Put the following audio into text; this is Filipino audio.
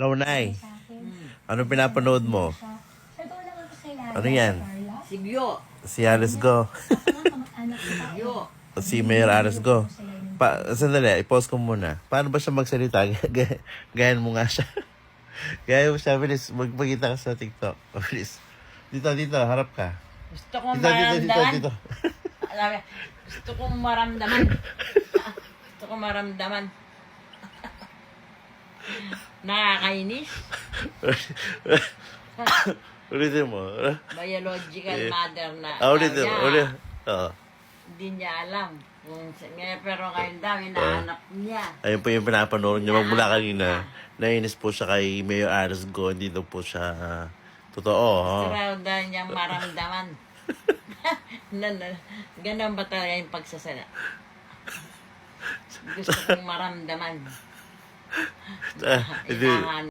Raunay, ano pinapanood mo? Ano yan? Sigyo. Si Alice Go. Sigyo. Si Mayor Alice Go. Sandali, i-pause ko muna. Paano ba siya magsalita? Gayan mo nga siya. Gaya mo siya, bilis. Magpagkita ka sa TikTok. Bilis. Dito, harap ka. Gusto kong Dito. maramdaman. Alam mo, gusto kong maramdaman. Gusto kong maramdaman. Nakakainis. Ulitin mo. Biological mother na. Ulitin mo. Oo. Hindi niya alam. Pero ngayon daw, hinahanap niya. Ayun po yung pinapanood niya. Magmula kanina, nainis po siya kay Mayor Alice Go. Hindi daw po siya totoo. Gusto raw daw niyang maramdaman. Ganun ba talaga yung pagsasala? Gusto kong maramdaman. Hindi.